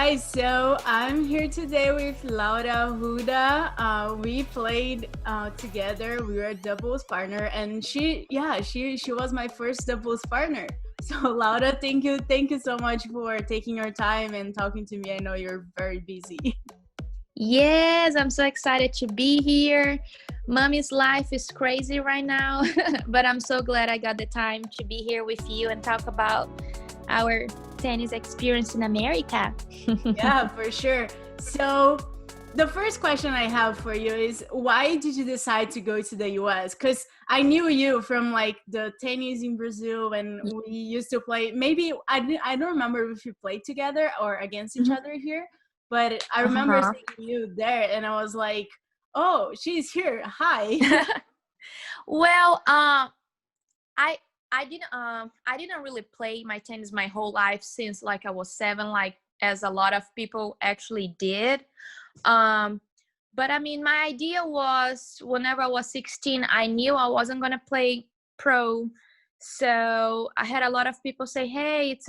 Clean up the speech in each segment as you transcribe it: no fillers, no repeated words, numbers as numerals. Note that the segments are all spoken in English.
guys, so I'm here today with Laura Arruda. We played together. We were a doubles partner, and she was my first doubles partner. So Laura, thank you so much for taking your time and talking to me. I know you're very busy. Yes, I'm so excited to be here. Mommy's life is crazy right now, but I'm so glad I got the time to be here with you and talk about our tennis experience in America. Yeah, for sure. So the first question I have for you is, why did you decide to go to the US? Because I knew you from like the tennis in Brazil, and we used to play. Maybe I don't remember if we played together or against each other here, but I remember Uh-huh. seeing you there, and I was like, oh, she's here. Hi. Well, I I didn't really play my tennis my whole life since like I was 7, like as a lot of people actually did. Um, but I mean, my idea was whenever I was 16, I knew I wasn't gonna play pro. So I had a lot of people say, "Hey,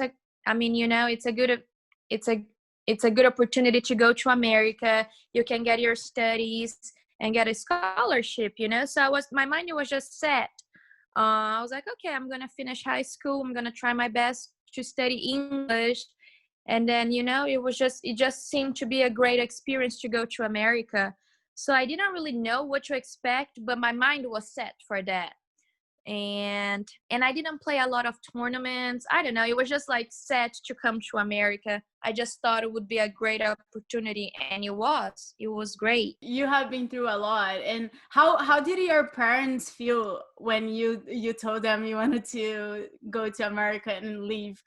I mean, it's a, it's a good opportunity to go to America. You can get your studies and get a scholarship." So my mind was just set. I was like, okay, I'm gonna finish high school. I'm gonna try my best to study English, and then it just seemed to be a great experience to go to America. So I didn't really know what to expect, but my mind was set for that. And I didn't play a lot of tournaments. I don't know. It was just like set to come to America. I just thought it would be a great opportunity, and it was. It was great. You have been through a lot, and how did your parents feel when you told them you wanted to go to America and leave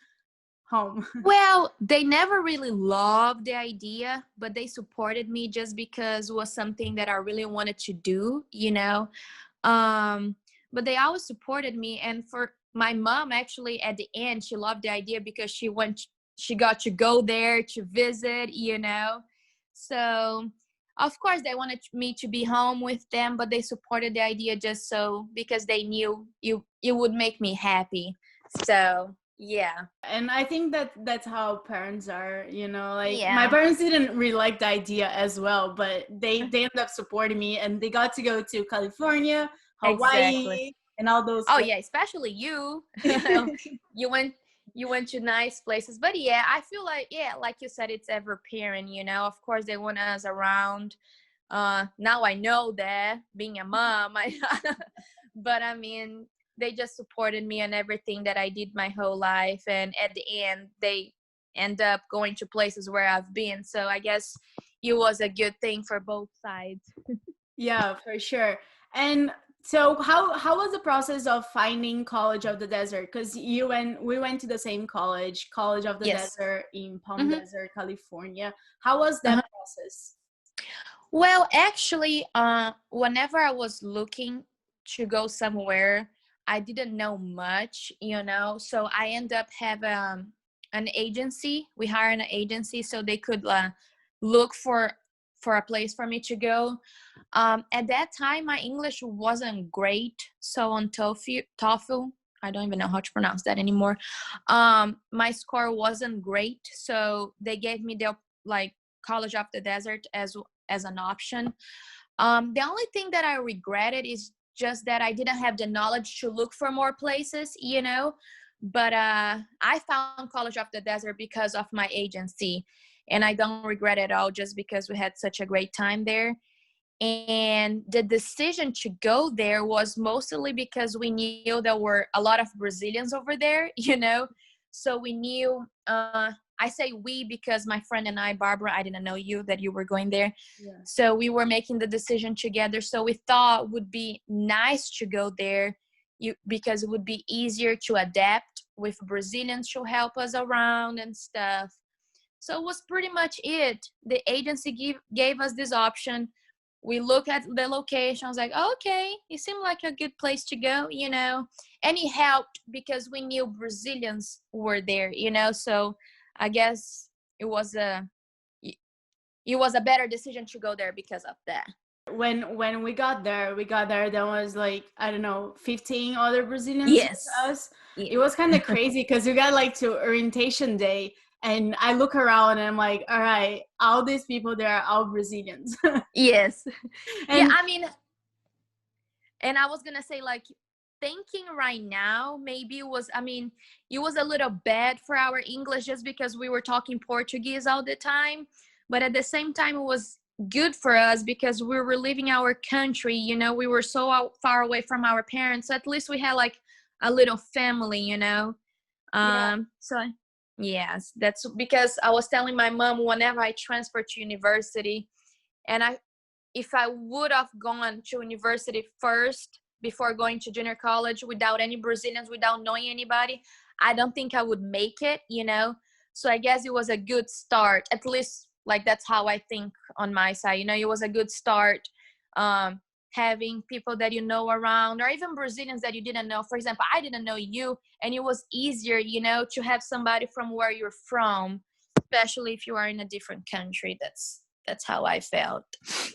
home? Well, they never really loved the idea, but they supported me just because it was something that I really wanted to do. Um, but they always supported me. And for my mom, actually, at the end, she loved the idea because she got to go there to visit. So, of course, they wanted me to be home with them, but they supported the idea just so because they knew it would make me happy. So, yeah. And I think that that's how parents are, like my Yeah. parents didn't really like the idea as well, but they ended up supporting me, and they got to go to California, Exactly. Hawaii, and all those Oh places. yeah, especially you. you went you went to nice places. But yeah, I feel like, yeah, like you said, it's every parent. Of course they want us around. Now I know that being a mom, but I mean, they just supported me on everything that I did my whole life, and at the end they end up going to places where I've been. So I guess it was a good thing for both sides. Yeah, for sure. And so how was the process of finding College of the Desert? Because we went to the same College of the Yes. Desert in Palm Hmm. Desert, California. How was that process? Well, actually, whenever I was looking to go somewhere, I didn't know much. So I end up having an agency. We hired an agency so they could look for a place for me to go. At that time, my English wasn't great. So on TOEFL, I don't even know how to pronounce that anymore. My score wasn't great, so they gave me the like College of the Desert as an option. The only thing that I regretted is just that I didn't have the knowledge to look for more places. But I found College of the Desert because of my agency, and I don't regret it at all just because we had such a great time there. And the decision to go there was mostly because we knew there were a lot of Brazilians over there. So we knew, I say we because my friend and I, Barbara, I didn't know that you were going there. Yeah. So we were making the decision together. So we thought it would be nice to go there because it would be easier to adapt with Brazilians to help us around and stuff. So it was pretty much it. The agency gave us this option. We look at the location. I was like, oh, okay, it seemed like a good place to go. And it helped because we knew Brazilians were there. So I guess it was a better decision to go there because of that. When we got there, there was like, I don't know, 15 other Brazilians with Yes. us. Yeah. It was kind of crazy because we got like to orientation day, and I look around and I'm like, all right, all these people, they are all Brazilians. Yes. Yeah, And I mean, and I was gonna say, like, thinking right now, maybe it was, I mean, it was a little bad for our English just because we were talking Portuguese all the time. But at the same time, it was good for us because we were leaving our country, you know, we were so far away from our parents. So at least we had like a little family, you know. yeah, So yes, that's because I was telling my mom whenever I transferred to university, and if I would have gone to university first before going to junior college without any Brazilians, without knowing anybody, I don't think I would make it, you know? So I guess it was a good start. At least, like, that's how I think on my side. You know, it was a good start, having people that you know around, or even Brazilians that you didn't know. For example, I didn't know you, and it was easier, you know, to have somebody from where you're from, especially if you are in a different country. That's how I felt.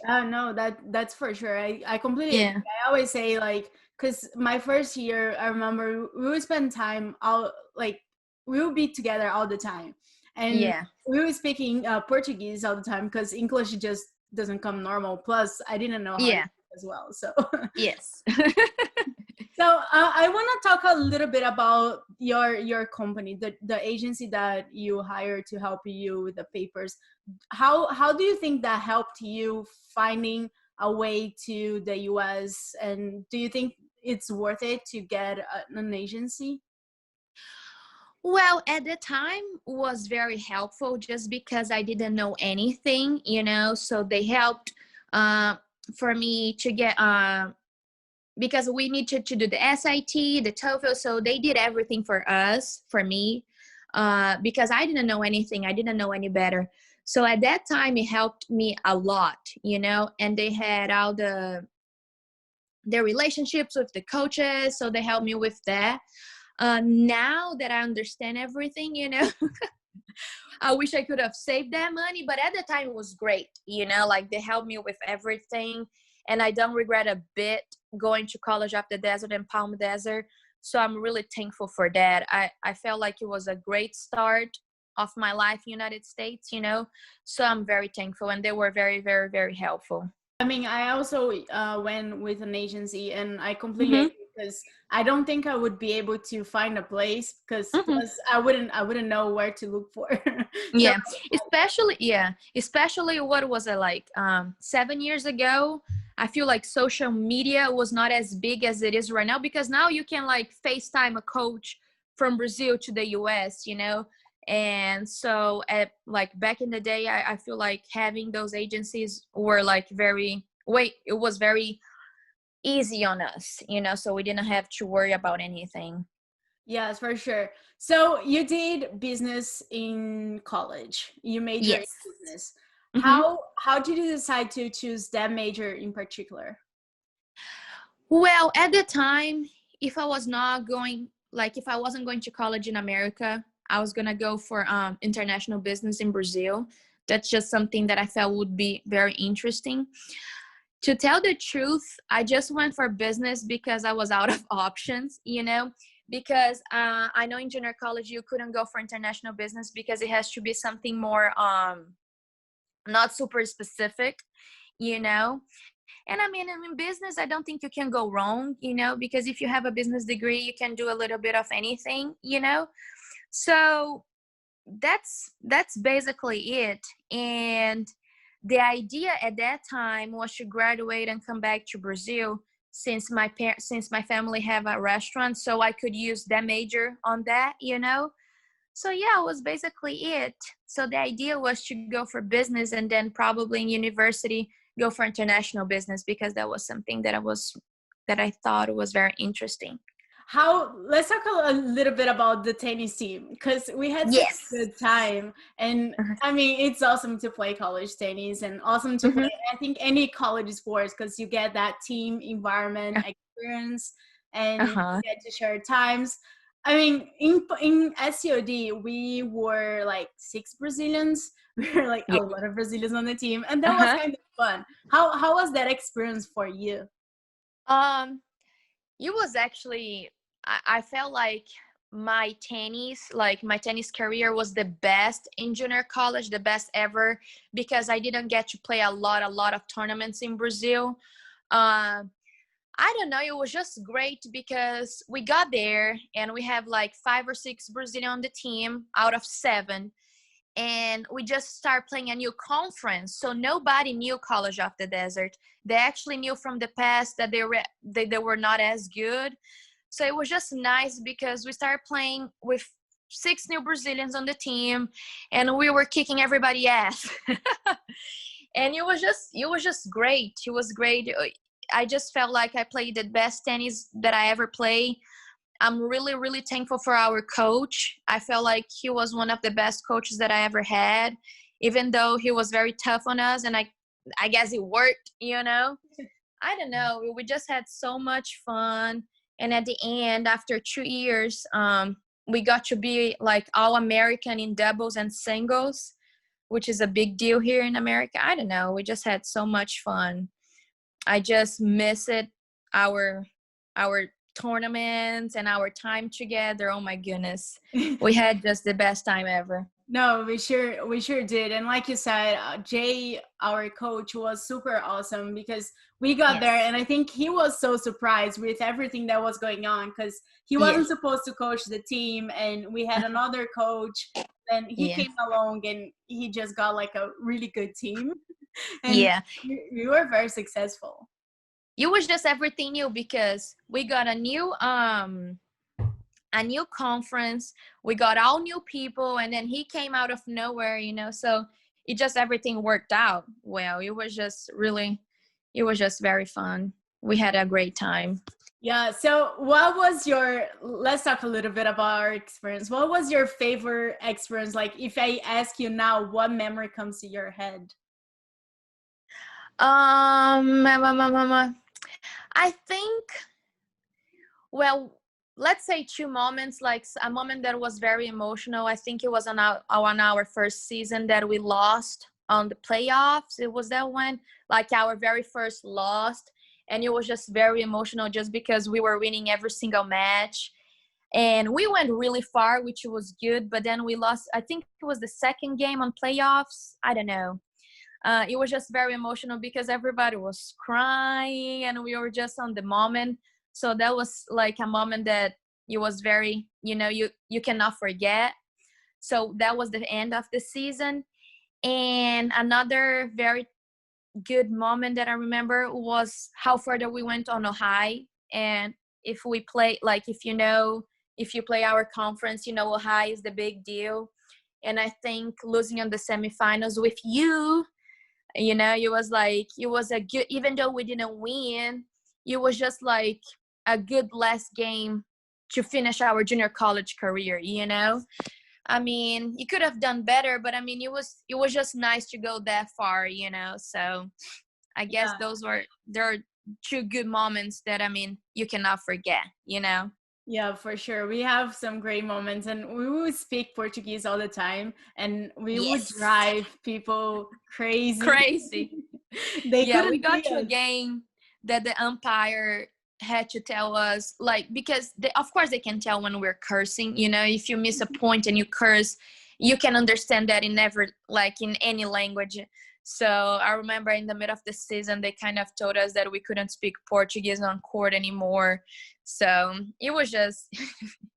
no, that's for sure. I completely agree. Yeah. I always say, like, because my first year, I remember we would spend time all, like, we would be together all the time, and Yeah. we were speaking Portuguese all the time because English just doesn't come normal. Plus, I didn't know how to Yeah. speak as well. So, Yes. so I want to talk a little bit about your company, the agency that you hired to help you with the papers. How do you think that helped you finding a way to the US, and do you think it's worth it to get an agency? Well, at the time was very helpful just because I didn't know anything, you know, so they helped uh, for me to get because we needed to do the SIT, the TOEFL, so they did everything for us, for me, because I didn't know anything. I didn't know any better. So at that time, it helped me a lot, you know, and they had all their relationships with the coaches, so they helped me with that. Now that I understand everything, you know, I wish I could have saved that money, but at the time it was great, you know, like they helped me with everything. And I don't regret a bit going to college after desert and Palm Desert. So I'm really thankful for that. I felt like it was a great start of my life in United States, you know, so I'm very thankful, and they were very, very, very helpful. I mean, I also went with an agency, and I completely Mm-hmm. agree because I don't think I would be able to find a place because Mm-hmm. plus I wouldn't know where to look for. So Yeah, especially what was it like 7 years ago. I feel like social media was not as big as it is right now, because now you can like FaceTime a coach from Brazil to the US, you know. And so at like back in the day, I feel like having those agencies were like it was very easy on us, you know, so we didn't have to worry about anything. yes, for sure. So you did business in college. You majored Yes. in business. Mm-hmm. How did you decide to choose that major in particular? Well, at the time, if I was not going, like if I wasn't going to college in America, I was gonna go for international business in Brazil. That's just something that I felt would be very interesting. To tell the truth, I just went for business because I was out of options, you know, because I know in junior college you couldn't go for international business because it has to be something more not super specific, you know. And I mean, in business, I don't think you can go wrong, you know, because if you have a business degree, you can do a little bit of anything, you know. So that's basically it. And the idea at that time was to graduate and come back to Brazil, since my family have a restaurant, so I could use that major on that, you know. So yeah, it was basically it. So the idea was to go for business, and then probably in university go for international business, because that was something that I thought was very interesting. Let's talk a little bit about the tennis team because we had such a Yes. good time. And Uh-huh. I mean, it's awesome to play college tennis and awesome to play, Mm-hmm. I think, any college sports because you get that team environment experience and you Uh-huh. get to share times. I mean, in SCOD, we were like 6 Brazilians. We were like a Yeah. lot of Brazilians on the team, and that was Uh-huh. kind of fun. How was that experience for you? Um, it was actually, I felt like my tennis career was the best in junior college, the best ever, because I didn't get to play a lot of tournaments in Brazil. uh, I don't know, it was just great because we got there and we have like 5 or 6 Brazilian on the team out of 7, and we just start playing a new conference, so nobody knew College of the Desert. They actually knew from the past that they were not as good. So it was just nice because we started playing with 6 new Brazilians on the team, and we were kicking everybody ass. And it was just great. It was great. I just felt like I played the best tennis that I ever played. I'm really, really thankful for our coach. I felt like he was one of the best coaches that I ever had, even though he was very tough on us. And I guess it worked, you know? I don't know. We just had so much fun. And at the end, after 2 years, we got to be like all American in doubles and singles, which is a big deal here in America. I don't know. We just had so much fun. I just miss it. Our tournaments and our time together. Oh my goodness. We had just the best time ever. No, we sure did. And like you said, Jay, our coach, was super awesome because we got there, Yes. and I think he was so surprised with everything that was going on because he wasn't Yes. supposed to coach the team, and we had another coach. Then he Yeah. came along, and he just got like a really good team, and Yeah. we were very successful. It was just everything new because we got a new conference, we got all new people, and then he came out of nowhere, so it just everything worked out well. It was just very fun. We had a great time. Yeah. So, let's talk a little bit about our experience. What was your favorite experience? Like, if I ask you now, what memory comes to your head? I think, well, let's say 2 moments. Like a moment that was very emotional, I think it was on our first season that we lost on the playoffs. It was that one, like our very first loss, and it was just very emotional just because we were winning every single match and we went really far, which was good, but then we lost. I think it was the second game on playoffs. I don't know. It was just very emotional because everybody was crying and we were just on the moment. So that was like a moment that it was very, you cannot forget. So that was the end of the season. And another very good moment that I remember was how further we went on Ohio. And if we play, like, if you play our conference, Ohio is the big deal. And I think losing on the semifinals with you, it was a good, even though we didn't win, it was just like a good last game to finish our junior college career. I mean, you could have done better, but I mean, it was just nice to go that far. So I guess Yeah. there are 2 good moments that, I mean, you cannot forget. Yeah, for sure. We have some great moments, and we would speak Portuguese all the time, and we would Yes. drive people crazy. Crazy. They Yeah, we couldn't got see to a us. game that the umpire had to tell us, like, because of course they can tell when we're cursing. If you miss a point and you curse, you can understand that in any language. So I remember in the middle of the season, they kind of told us that we couldn't speak Portuguese on court anymore. So it was just,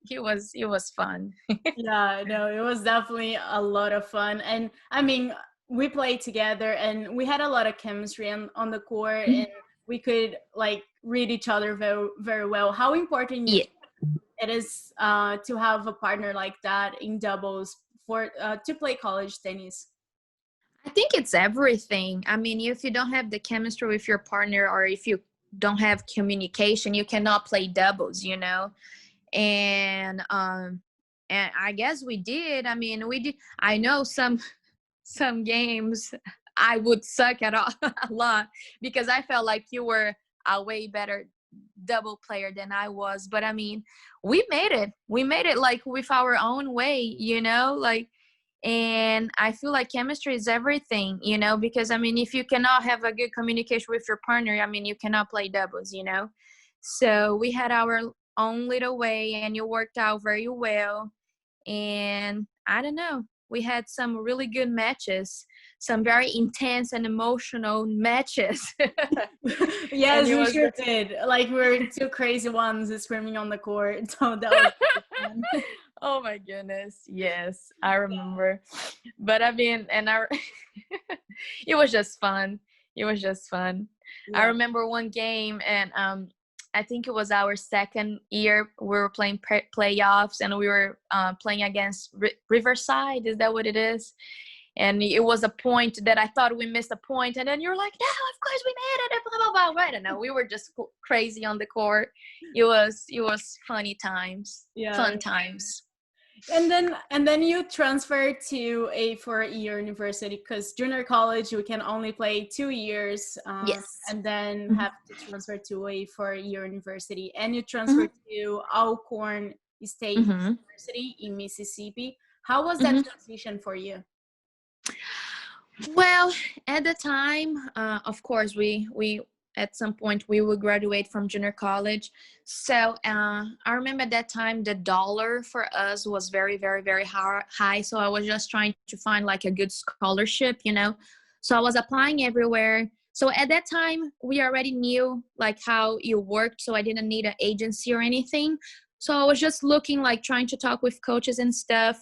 it was fun. Yeah, no, it was definitely a lot of fun. And I mean, we played together and we had a lot of chemistry on the court, and we could like read each other very, very well. How important Yeah. it is to have a partner like that in doubles for to play college tennis. I think it's everything. I mean, if you don't have the chemistry with your partner, or if you don't have communication, you cannot play doubles. And I guess we did. I mean, we did. I know some games I would suck at all a lot because I felt like you were a way better double player than I was. But I mean, we made it. We made it like with our own way, like. And I feel like chemistry is everything, because I mean, if you cannot have a good communication with your partner, I mean, you cannot play doubles. So we had our own little way, and you worked out very well. And I don't know, we had some really good matches, some very intense and emotional matches. And Yes, it we was sure did. Like we're two crazy ones screaming on the court. So that was really fun. oh my goodness, yes, I remember. But I mean, and I it was just fun. It was just fun. I Yeah. remember one game, and I think it was our second year. We were playing playoffs, and we were playing against Riverside. Is that what it is? And it was a point that I thought we missed a point, and then you're like, "No, of course we made it!" And blah blah blah. I don't know. We were just crazy on the court. It was funny times, Yeah. fun times. And then you transfer to a 4-year university because junior college we can only play 2 years, Yes. and then Mhm. have to transfer to a 4-year university. And you transfer Mhm. to Alcorn State Mhm. University in Mississippi. How was that Mhm. transition for you? Well, at the time, of course, we at some point we will graduate from junior college. So I remember at that time the dollar for us was very, very, very high. So I was just trying to find like a good scholarship, you know. So I was applying everywhere. So at that time, we already knew like how it worked. So I didn't need an agency or anything. So I was just looking, like trying to talk with coaches and stuff,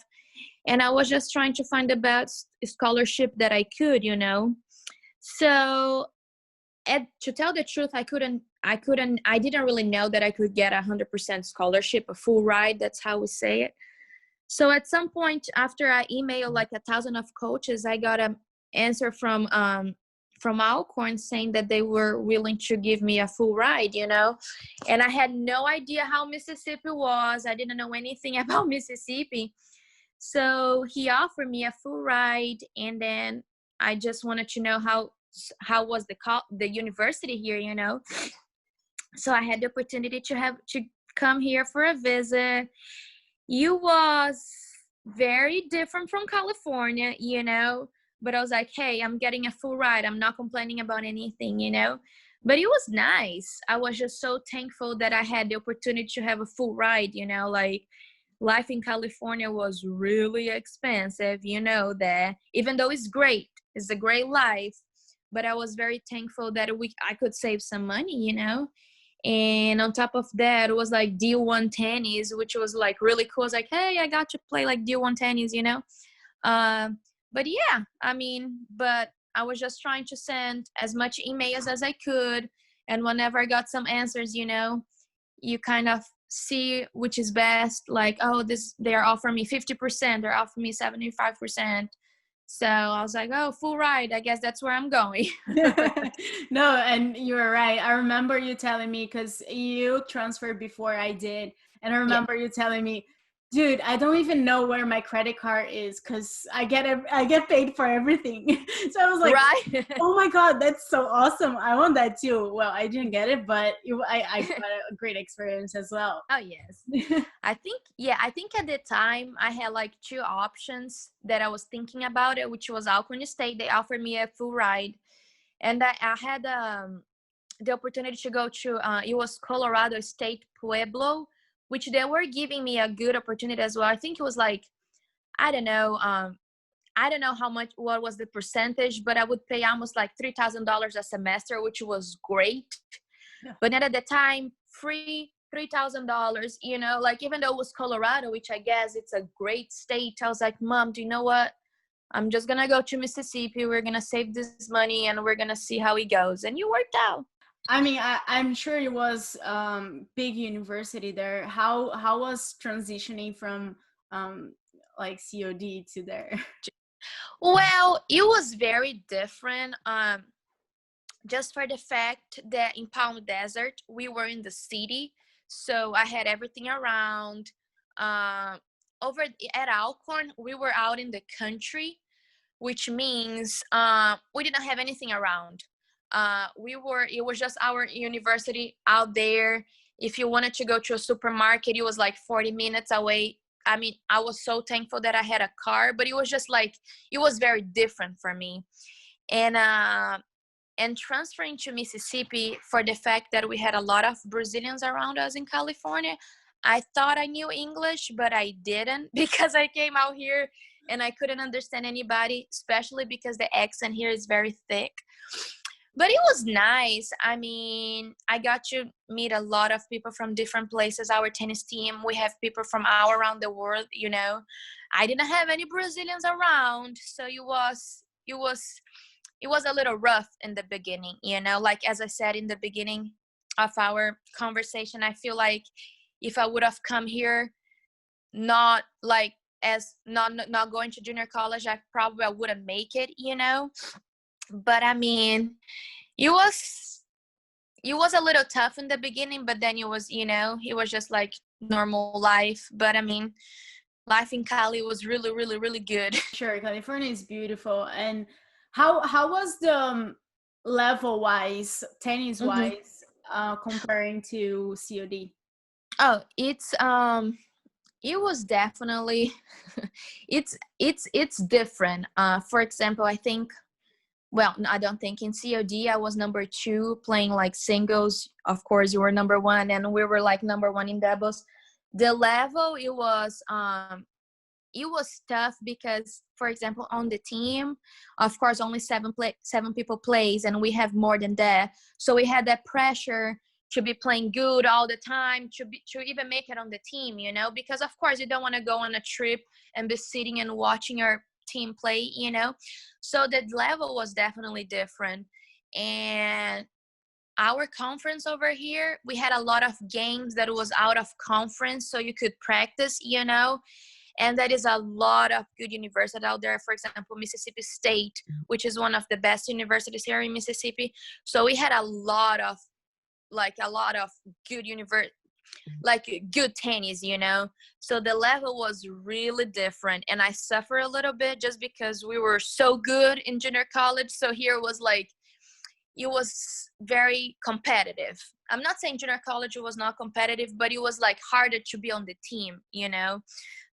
and I was just trying to find the best scholarship that I could, you know. So, to tell the truth, I didn't really know that I could get 100% scholarship, a full ride. That's how we say it. So at some point, after I emailed like 1,000 of coaches, I got an answer from Alcorn saying that they were willing to give me a full ride, you know. And I had no idea how Mississippi was. I didn't know anything about Mississippi. So he offered me a full ride, and then I just wanted to know how was the university here, you know. So I had the opportunity to come here for a visit. It was very different from California, you know, but I was like, hey, I'm getting a full ride. I'm not complaining about anything, you know. But it was nice. I was just so thankful that I had the opportunity to have a full ride, you know, like life in California was really expensive, you know that. Even though it's a great life, but I was very thankful that I could save some money, you know. And on top of that, it was like D1 tennis, which was like really cool. I was like, hey, I got to play like D1 tennis, you know. But yeah, I mean, but I was just trying to send as much emails as I could, and whenever I got some answers, you know, you kind of see which is best, like, oh, this, they're offering me 50%, they're offering me 75%. So I was like, oh, full ride, I guess that's where I'm going. No, and you're right. I remember you telling me because you transferred before I did, and I Yeah. remember you telling me, dude, I don't even know where my credit card is because I get paid for everything. So I was like, Right. oh my god, that's so awesome! I want that too. Well, I didn't get it, but I got a great experience as well. Oh yes. I think at the time I had like two options that I was thinking about it, which was Alcorn State. They offered me a full ride, and I had the opportunity to go to it was Colorado State Pueblo, which they were giving me a good opportunity as well. I think it was like, I don't know, I don't know what was the percentage, but I would pay almost like $3,000 a semester, which was great. Yeah. But then at the time, free $3,000, you know, like even though it was Colorado, which I guess it's a great state, I was like, Mom, do you know what? I'm just gonna go to Mississippi. We're gonna save this money and we're gonna see how it goes. And you worked out. I mean, I'm sure it was big university there. How was transitioning from like COD to there? Well, it was very different. Just for the fact that in Palm Desert, we were in the city. So I had everything around. Over at Alcorn, we were out in the country, which means we didn't have anything around. It was just our university out there. If you wanted to go to a supermarket, it was like 40 minutes away. I mean, I was so thankful that I had a car, but it was just like, it was very different for me. And and transferring to Mississippi, for the fact that we had a lot of Brazilians around us in California, I thought I knew English, but I didn't because I came out here and I couldn't understand anybody, especially because the accent here is very thick. But it was nice. I mean, I got to meet a lot of people from different places. Our tennis team, we have people from all around the world, you know. I didn't have any Brazilians around, so it was a little rough in the beginning, you know. Like, as I said in the beginning of our conversation, I feel like if I would have come here not like as not going to junior college, I wouldn't make it, you know. But I mean, it was a little tough in the beginning, but then it was, you know, it was just like normal life. But I mean, life in Cali was really, really, really good. Sure, California is beautiful. And how was the level wise, tennis Mhm. wise, comparing to COD? Oh, it was definitely it's different. For example, I think, well, I don't think in COD I was number 2 playing like singles. Of course, you were number 1, and we were like number 1 in doubles. The level, it was tough because, for example, on the team, of course, only 7 people plays, and we have more than that. So we had that pressure to be playing good all the time, to even make it on the team, you know, because of course you don't want to go on a trip and be sitting and watching your team play, you know. So the level was definitely different. And our conference over here, we had a lot of games that was out of conference, so you could practice, you know. And there is a lot of good universities out there. For example, Mississippi State, which is one of the best universities here in Mississippi. So we had a lot of good good tennis, you know. So the level was really different, and I suffer a little bit just because we were so good in junior college. So here was like, it was very competitive. I'm not saying junior college was not competitive, but it was like harder to be on the team, you know.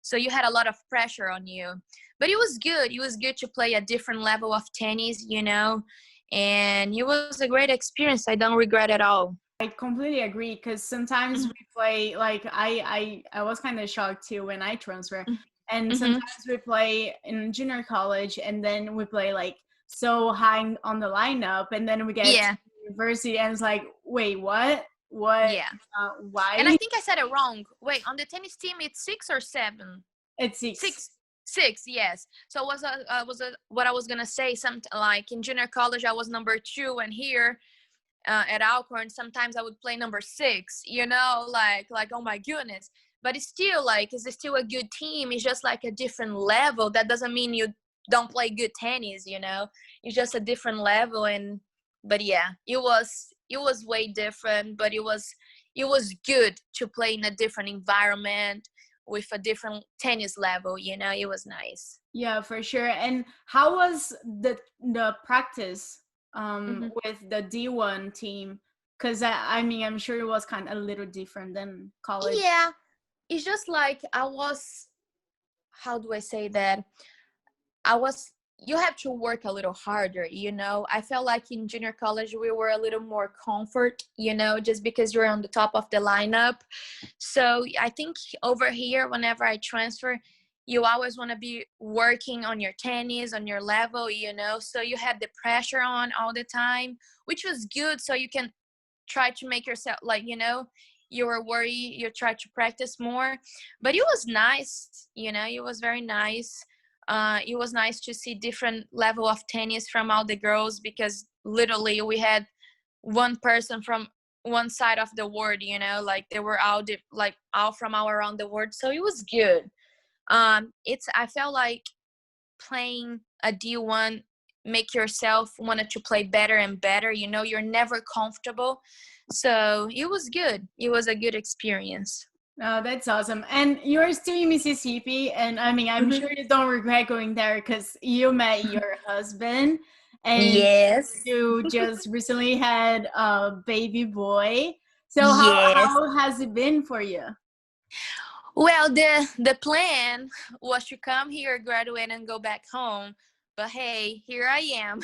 So you had a lot of pressure on you, but it was good. It was good to play a different level of tennis, you know, and it was a great experience. I don't regret at all. I completely agree, because sometimes we play, like I was kind of shocked too when I transfer, and Mm-hmm. sometimes we play in junior college and then we play like so high on the lineup, and then we get to Yeah. university and it's like, wait, what Yeah. And I why? think I said it wrong. Wait, on the tennis team, it's 6 or 7? It's 6. 6, yes. So what I was gonna say, something like in junior college I was number 2, and here at Alcorn sometimes I would play number 6. You know, like oh my goodness. But it's still like, it's still a good team. It's just like a different level. That doesn't mean you don't play good tennis. You know, it's just a different level. But yeah, it was way different. But it was good to play in a different environment with a different tennis level, you know. It was nice. Yeah, for sure. And how was the practice Hmm. with the D1 team? Because I mean, I'm sure it was kind of a little different than college. Yeah, it's just like I was, how do I say that? I was, you have to work a little harder, you know. I felt like in junior college we were a little more comfort, you know, just because you're on the top of the lineup. So I think over here, whenever I transfer, you always want to be working on your tennis, on your level, you know. So you had the pressure on all the time, which was good. So you can try to make yourself, like, you know, you were worried, you try to practice more. But it was nice, you know. It was very nice. It was nice to see different level of tennis from all the girls, because literally we had one person from one side of the world, you know, like they were all like all from all around the world. So it was good. I felt like playing a D1 make yourself wanted to play better and better, you know. You're never comfortable. So it was good. It was a good experience. Oh, that's awesome. And you're still in Mississippi, and I mean, I'm Hmm. sure you don't regret going there because you met your husband, and Yes. you just recently had a baby boy. So Yes. how has it been for you? Well, the plan was to come here, graduate, and go back home. But hey, here I am.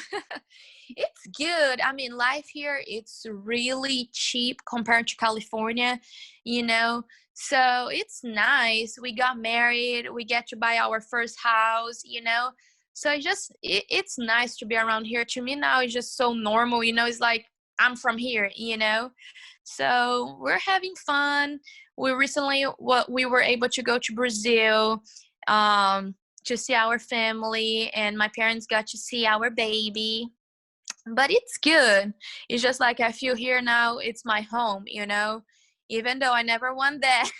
It's good. I mean, life here, it's really cheap compared to California, you know. So it's nice. We got married. We get to buy our first house, you know. So it's nice to be around here. To me now, it's just so normal, you know. It's like I'm from here, you know. So we're having fun. We were able to go to Brazil. To see our family, and my parents got to see our baby. But it's good. It's just like I feel here now, it's my home, you know, even though I never want that.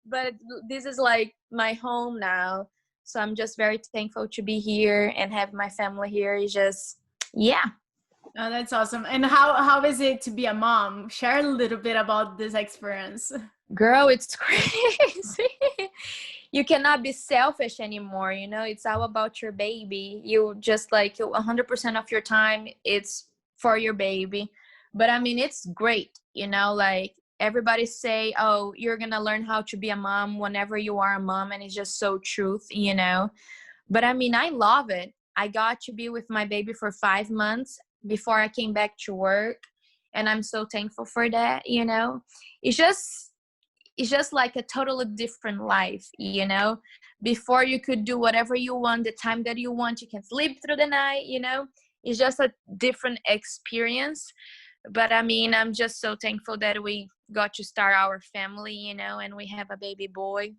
But this is like my home now. So I'm just very thankful to be here and have my family here. It's just, yeah. Oh, that's awesome. And how is it to be a mom? Share a little bit about this experience. Girl, it's crazy. You cannot be selfish anymore, you know. It's all about your baby. You just like 100% of your time, it's for your baby. But I mean, it's great, you know, like everybody say, oh, you're gonna learn how to be a mom whenever you are a mom, and it's just so truth, you know. But I mean, I love it. I got to be with my baby for 5 months before I came back to work, and I'm so thankful for that, you know. It's just like a totally different life, you know. Before, you could do whatever you want, the time that you want, you can sleep through the night, you know. It's just a different experience. But I mean, I'm just so thankful that we got to start our family, you know, and we have a baby boy.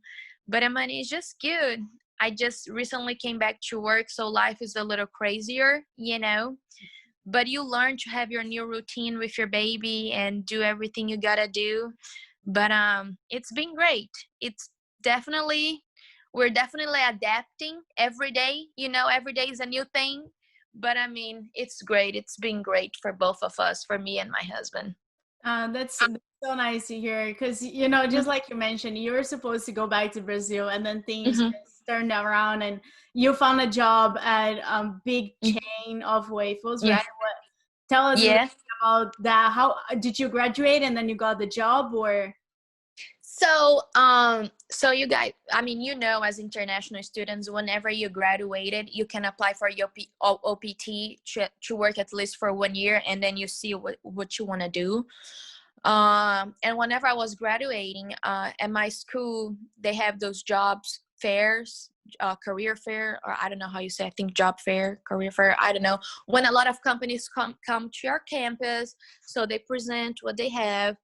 But I mean, it's just good. I just recently came back to work, so life is a little crazier, you know. But you learn to have your new routine with your baby and do everything you gotta do. But it's been great. It's definitely we're definitely adapting every day, you know. Every day is a new thing. But I mean, it's great. It's been great for both of us, for me and my husband. That's so nice to hear because, you know, just like you mentioned, you were supposed to go back to Brazil and then things Mm-hmm. just turned around and you found a job at a big chain of waffles, Yeah. right? Tell us a little Yeah. bit about that. How did you graduate and then you got the job, or? So you guys, I mean, you know, as international students, whenever you graduated, you can apply for your OPT to work at least for 1 year, and then you see what you want to do. And whenever I was graduating, at my school, they have those jobs fairs, career fair, or I don't know how you say, I think job fair, career fair, I don't know. When a lot of companies come to your campus, so they present what they have.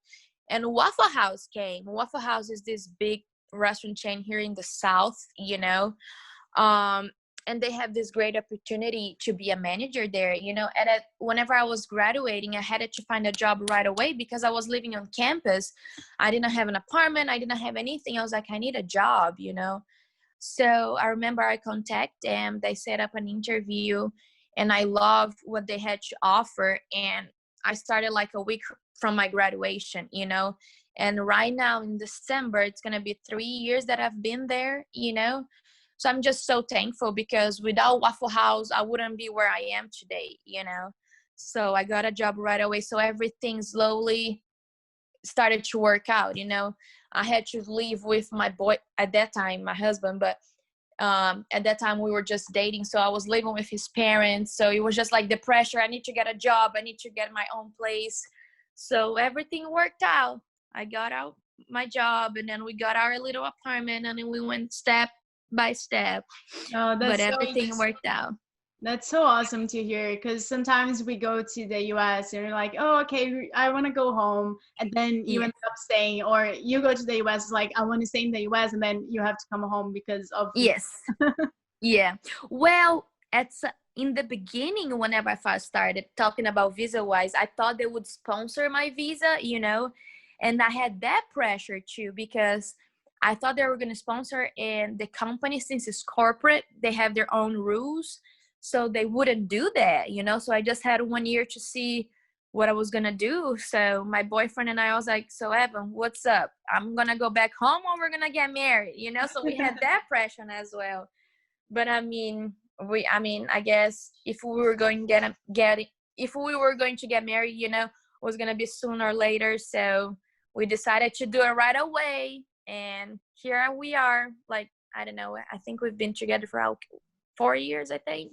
And Waffle House came. Waffle House is this big restaurant chain here in the South, you know. Um, and they have this great opportunity to be a manager there, you know. And whenever I was graduating, I had to find a job right away because I was living on campus. I didn't have an apartment. I didn't have anything. I was like, I need a job, you know. So I remember I contacted them. They set up an interview, and I loved what they had to offer. And I started like a week from my graduation, you know. And right now in December, it's going to be 3 years that I've been there, you know. So I'm just so thankful because without Waffle House, I wouldn't be where I am today, you know. So I got a job right away. So everything slowly started to work out, you know. I had to leave with my boy at that time, my husband, but at that time we were just dating. So I was living with his parents. So it was just like the pressure. I need to get a job. I need to get my own place. So everything worked out. I got out my job, and then we got our little apartment, and then we went step by step. Oh, But everything worked out. that's so awesome to hear because sometimes we go to the US and you're like, oh, okay, I want to go home. And then you Yeah. end up staying, or you go to the US, like, I want to stay in the US. And then you have to come home because of. Yes. Yeah. Well, in the beginning, whenever I first started talking about visa wise, I thought they would sponsor my visa, you know, and I had that pressure too because I thought they were going to sponsor, and the company, since it's corporate, they have their own rules. So they wouldn't do that, you know. So I just had 1 year to see what I was going to do. So my boyfriend and I was like, so Evan, what's up? I'm going to go back home, or we're going to get married, you know. So we had that pressure as well. But I mean, I guess if we were going to if we were going to get married, you know, it was going to be sooner or later. So we decided to do it right away. And here we are. Like, I don't know, I think we've been together for 4 years, I think.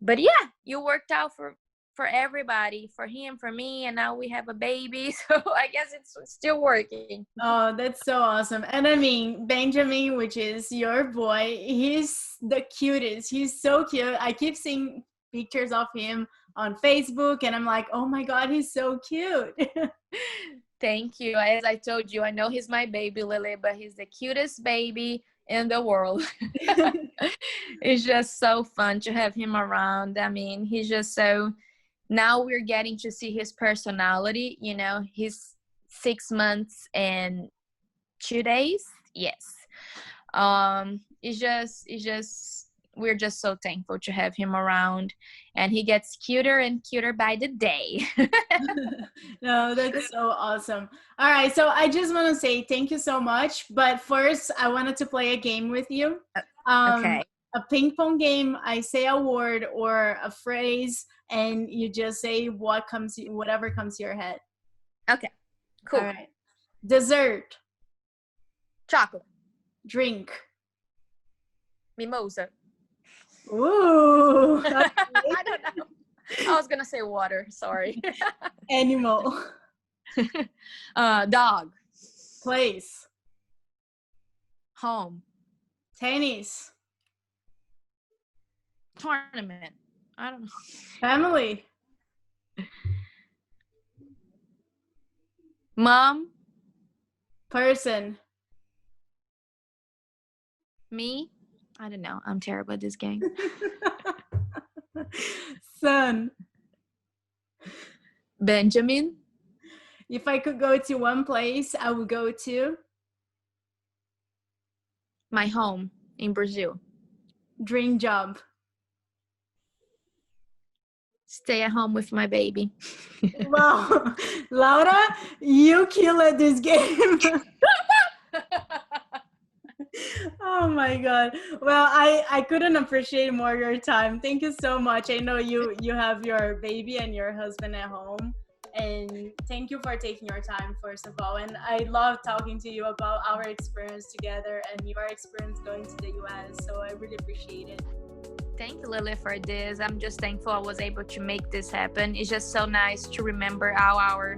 But yeah, you worked out for everybody, for him, for me, and now we have a baby. So I guess it's still working. Oh, that's so awesome. And I mean, Benjamin, which is your boy, he's the cutest. He's so cute. I keep seeing pictures of him on Facebook and I'm like, oh my God, he's so cute. Thank you. As I told you, I know he's my baby, Lily, but he's the cutest baby in the world. It's just so fun to have him around. I mean, he's just so, now we're getting to see his personality. You know, he's 6 months and 2 days. Yes. It's just we're just so thankful to have him around, and he gets cuter and cuter by the day. No, that's so awesome. All right, so I just want to say thank you so much, but first I wanted to play a game with you. Okay. A ping pong game. I say a word or a phrase and you just say whatever comes to your head. Okay, cool. All right. Dessert. Chocolate. Drink. Mimosa. Ooh. I don't know. I was gonna say water. Sorry. Animal. Dog. Place. Home. Tennis. Tournament. I don't know. Family. Mom. Person. Me. I don't know. I'm terrible at this game. Son. Benjamin. If I could go to one place, I would go to My home in Brazil. dream job. Stay at home with my baby. Wow. Laura, you kill at this game. Oh my God. Well, I couldn't appreciate more your time. Thank you so much. I know you have your baby and your husband at home. And thank you for taking your time, first of all. And I love talking to you about our experience together and your experience going to the US. So I really appreciate it. Thank you, Lily, for this. I'm just thankful I was able to make this happen. It's just so nice to remember all our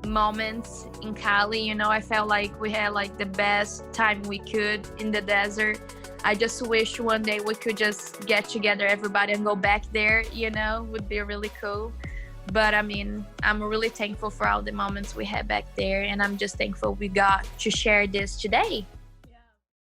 moments in Cali. You know, I felt like we had like the best time we could in the desert. I just wish one day we could just get together, everybody, and go back there. You know, would be really cool. But I mean, I'm really thankful for all the moments we had back there, and I'm just thankful we got to share this today.